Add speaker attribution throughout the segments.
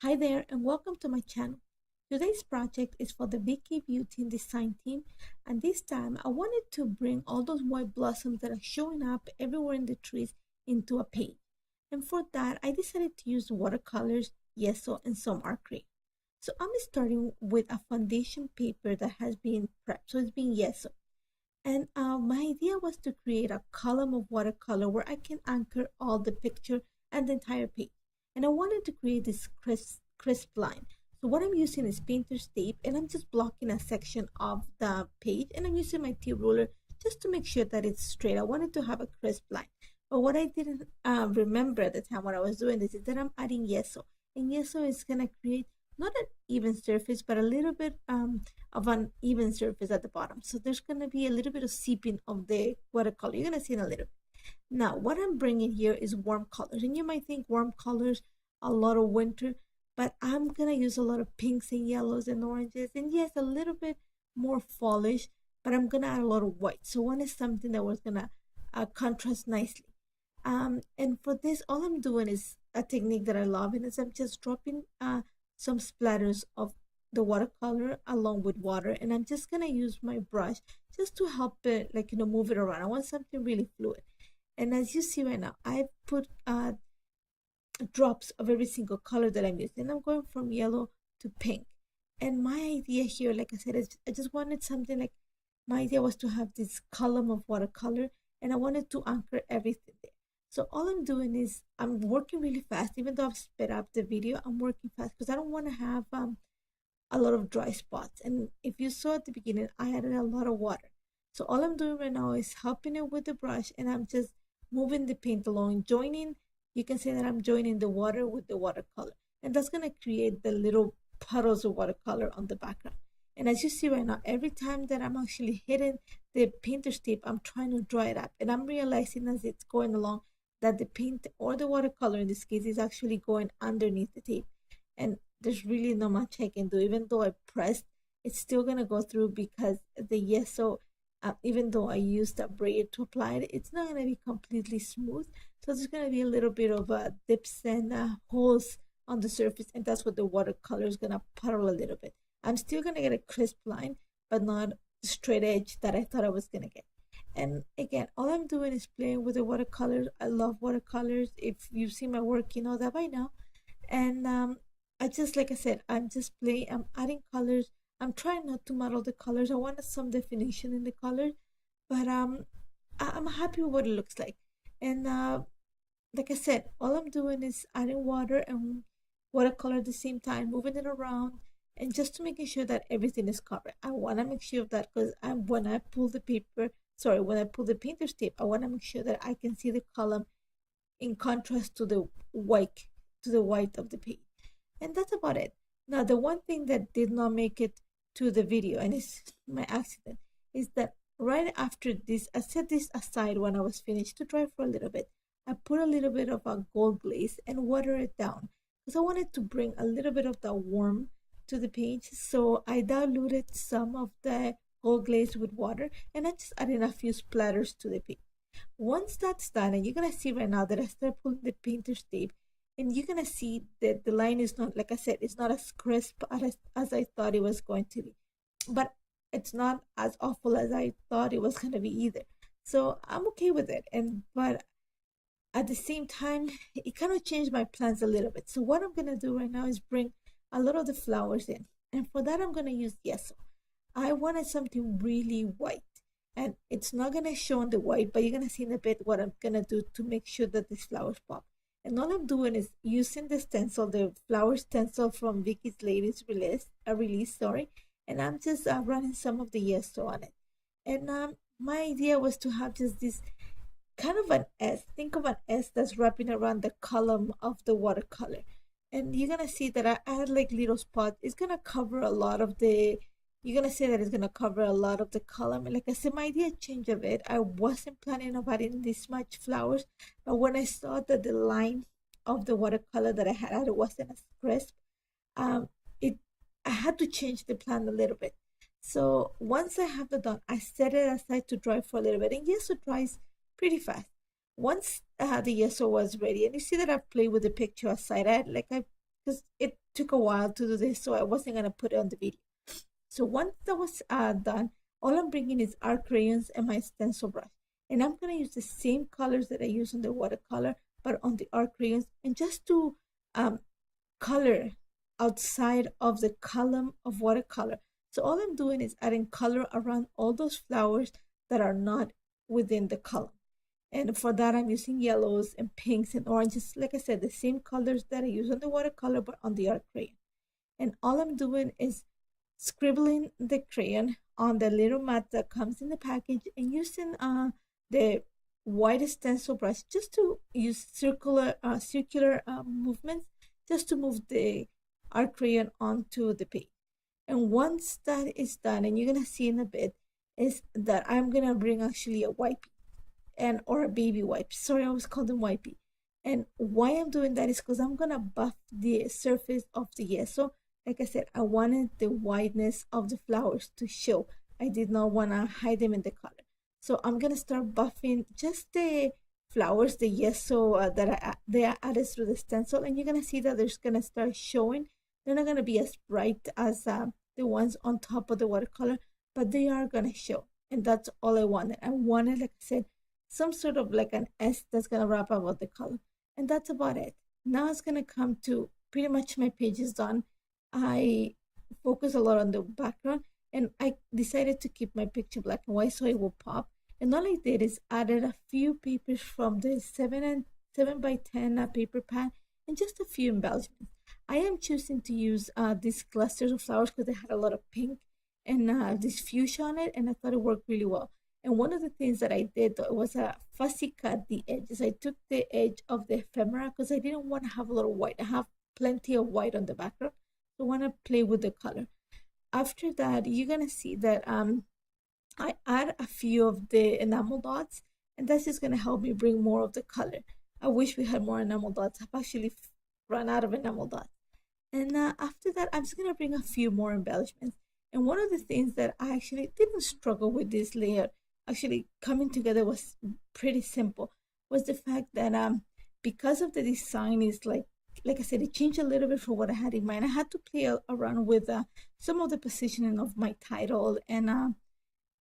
Speaker 1: Hi there and welcome to my channel. Today's project is for the Vicki Boutin design team, and this time I wanted to bring all those white blossoms that are showing up everywhere in the trees into a page. And for that I decided to use watercolors, gesso, and some acrylic. So I'm starting with a foundation paper that has been prepped, so it's being gesso. And my idea was to create a column of watercolor where I can anchor all the picture and the entire page. And I wanted to create this crisp line. So what I'm using is painter's tape, and I'm just blocking a section of the page, and I'm using my T ruler just to make sure that it's straight. I wanted to have a crisp line. But what I didn't remember at the time when I was doing this is that I'm adding gesso. And gesso is going to create not an even surface, but a little bit of an even surface at the bottom. So there's going to be a little bit of seeping of the watercolor. You're going to see in a little bit. Now, what I'm bringing here is warm colors. And you might think warm colors, a lot of winter, but I'm going to use a lot of pinks and yellows and oranges. And yes, a little bit more fallish, but I'm going to add a lot of white. So one is something that was going to contrast nicely. And for this, all I'm doing is a technique that I love, and is I'm just dropping some splatters of the watercolor along with water, and I'm just gonna use my brush just to help it, like, move it around. I want something really fluid. And as you see right now, I put drops of every single color that I'm using. I'm going from yellow to pink. And my idea here, like I said, is I just wanted something like, my idea was to have this column of watercolor, and I wanted to anchor everything there. So all I'm doing is I'm working really fast. Even though I've sped up the video, I'm working fast because I don't want to have a lot of dry spots. And if you saw at the beginning, I added a lot of water. So all I'm doing right now is helping it with the brush, and I'm just moving the paint along, joining. You can say that I'm joining the water with the watercolor, and that's going to create the little puddles of watercolor on the background. And as you see right now, every time that I'm actually hitting the painter's tape, I'm trying to dry it up, and I'm realizing as it's going along that the paint, or the watercolor in this case, is actually going underneath the tape, and there's really not much I can do. Even though I pressed, it's still gonna go through because the gesso, even though I used a brayer to apply it, it's not gonna be completely smooth. So there's gonna be a little bit of dips and holes on the surface, and that's what the watercolor is gonna puddle a little bit. I'm still gonna get a crisp line, but not the straight edge that I thought I was gonna get. And again, all I'm doing is playing with the watercolors. I love watercolors. If you've seen my work, you know that by now. And I just, like I said, I'm just playing. I'm adding colors. I'm trying not to muddle the colors. I wanted some definition in the colors, but I'm happy with what it looks like. And like I said, all I'm doing is adding water and watercolor at the same time, moving it around, and just to making sure that everything is covered. I want to make sure of that because when I pull the paper, sorry, when I pull the painter's tape, I want to make sure that I can see the column in contrast to the white of the page. And that's about it. Now, the one thing that did not make it to the video, and it's my accident, is that right after this, I set this aside when I was finished to dry for a little bit. I put a little bit of a gold glaze and water it down because I wanted to bring a little bit of the warmth to the page. So I diluted some of the gold glaze with water, and I just added a few splatters to the page. Once that's done, and you're gonna see right now that I start pulling the painter's tape, and you're gonna see that the line is not, like I said, it's not as crisp as I thought it was going to be, but it's not as awful as I thought it was gonna be either. So I'm okay with it. And but at the same time, it kind of changed my plans a little bit. So what I'm gonna do right now is bring a lot of the flowers in, and for that I'm gonna use gesso. I wanted something really white, and it's not gonna show on the white, but you're gonna see in a bit what I'm gonna do to make sure that these flowers pop. And all I'm doing is using the stencil, the flower stencil from Vicki's latest release, sorry, and I'm just running some of the gesso on it. And my idea was to have just this kind of an S. Think of an S that's wrapping around the column of the watercolor. And you're gonna see that I add like little spots. It's gonna cover a lot of the, you're gonna say that it's gonna cover a lot of the column. And like I said, my idea changed a bit. I wasn't planning on adding this much flowers, but when I saw that the line of the watercolor that I had added wasn't as crisp, it I had to change the plan a little bit. So once I have that done, I set it aside to dry for a little bit. And yes, it dries pretty fast. Once the gesso was ready, and you see that I've played with the picture aside, because it took a while to do this, so I wasn't gonna put it on the video. So once that was done, all I'm bringing is art crayons and my stencil brush. And I'm gonna use the same colors that I use on the watercolor, but on the art crayons, and just to color outside of the column of watercolor. So all I'm doing is adding color around all those flowers that are not within the column. And for that, I'm using yellows and pinks and oranges. Like I said, the same colors that I use on the watercolor, but on the art crayon. And all I'm doing is scribbling the crayon on the little mat that comes in the package, and using the white stencil brush just to use circular movements, just to move the art crayon onto the page. And once that is done, and you're gonna see in a bit, is that I'm gonna bring actually a wipey or a baby wipe. Sorry, I always call them wipey. And why I'm doing that is because I'm gonna buff the surface of the gesso. Like I said, I wanted the whiteness of the flowers to show. I did not want to hide them in the color. So I'm gonna start buffing just the flowers, the gesso they are added through the stencil, and you're gonna see that there's gonna start showing. They're not gonna be as bright as the ones on top of the watercolor, but they are gonna show. And that's all I wanted. I wanted, like I said, some sort of like an S that's gonna wrap about the color. And that's about it. Now it's gonna come to pretty much my page is done. I focus a lot on the background, and I decided to keep my picture black and white so it will pop. And all I did is added a few papers from the 7 by 10 paper pad, and just a few embellishments. I am choosing to use these clusters of flowers because they had a lot of pink and this fuchsia on it, and I thought it worked really well. And one of the things that I did though was fussy cut the edges. I took the edge of the ephemera because I didn't want to have a lot of white. I have plenty of white on the background, so I want to play with the color. After that, you're gonna see that I add a few of the enamel dots, and that's just gonna help me bring more of the color. I wish we had more enamel dots. I've actually run out of enamel dots. And after that, I'm just gonna bring a few more embellishments. And one of the things that I actually didn't struggle with this layout, actually coming together, was pretty simple, was the fact that because of the design is like I said, it changed a little bit from what I had in mind. I had to play around with some of the positioning of my title and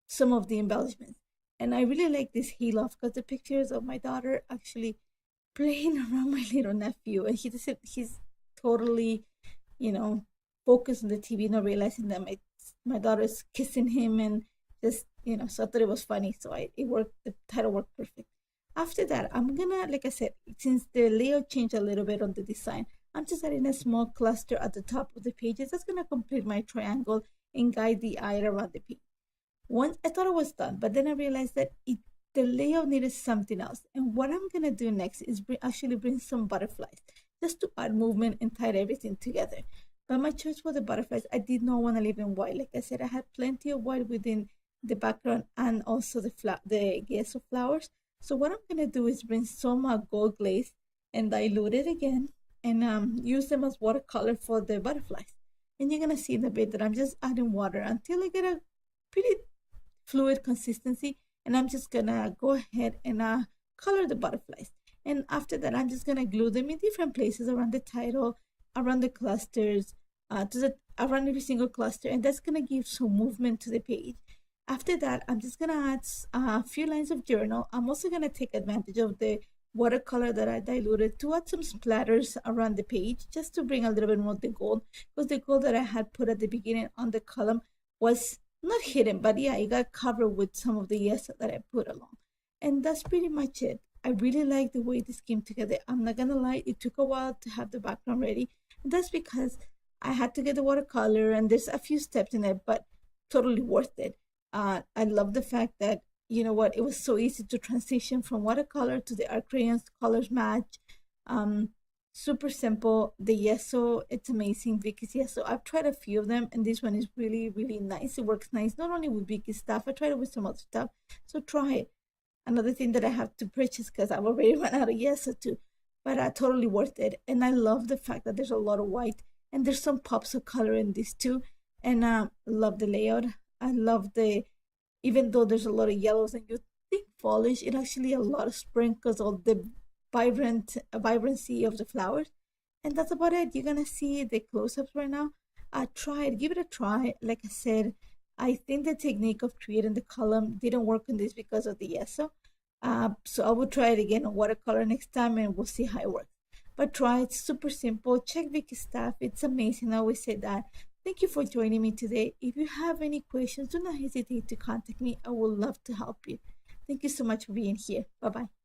Speaker 1: some of the embellishments. And I really like this heel off because the pictures of my daughter actually playing around my little nephew, and he's totally, focused on the TV, not realizing that my daughter's kissing him, and just, so I thought it was funny. So it worked, the title worked perfect. After that, I'm gonna, like I said, since the layout changed a little bit on the design, I'm just adding a small cluster at the top of the pages. That's gonna complete my triangle and guide the eye around the page. Once I thought it was done, but then I realized that the layout needed something else. And what I'm gonna do next is actually bring some butterflies, just to add movement and tie everything together. But my choice for the butterflies, I did not want to leave in white. Like I said, I had plenty of white within the background and also the gesso flowers. So what I'm gonna do is bring some gold glaze and dilute it again, and use them as watercolor for the butterflies. And you're gonna see in a bit that I'm just adding water until I get a pretty fluid consistency, and I'm just gonna go ahead and color the butterflies. And after that, I'm just gonna glue them in different places around the title, around the clusters, around every single cluster, and that's gonna give some movement to the page. After that, I'm just gonna add a few lines of journal. I'm also gonna take advantage of the watercolor that I diluted to add some splatters around the page, just to bring a little bit more of the gold, because the gold that I had put at the beginning on the column was not hidden, but yeah, it got covered with some of the gesso that I put along. And that's pretty much it. I really like the way this came together. I'm not gonna lie, it took a while to have the background ready. And that's because I had to get the watercolor, and there's a few steps in it, but totally worth it. I love the fact that, it was so easy to transition from watercolor to the art crayons, colors match. Super simple. The gesso, it's amazing. Vicky's gesso, I've tried a few of them, and this one is really, really nice. It works nice, not only with Vicky's stuff, I tried it with some other stuff, so try it. Another thing that I have to purchase because I've already run out of gesso too, but totally worth it. And I love the fact that there's a lot of white, and there's some pops of color in this too, and love the layout. I love even though there's a lot of yellows and you think fallish, it actually a lot of sprinkles of the vibrancy of the flowers. And that's about it. You're gonna see the close-ups right now. Try it, give it a try. Like I said, I think the technique of creating the column didn't work on this because of the gesso. So I will try it again on watercolor next time and we'll see how it works. But try it, super simple. Check Vicki's stuff, it's amazing. I always say that. Thank you for joining me today. If you have any questions, do not hesitate to contact me. I would love to help you. Thank you so much for being here. Bye bye.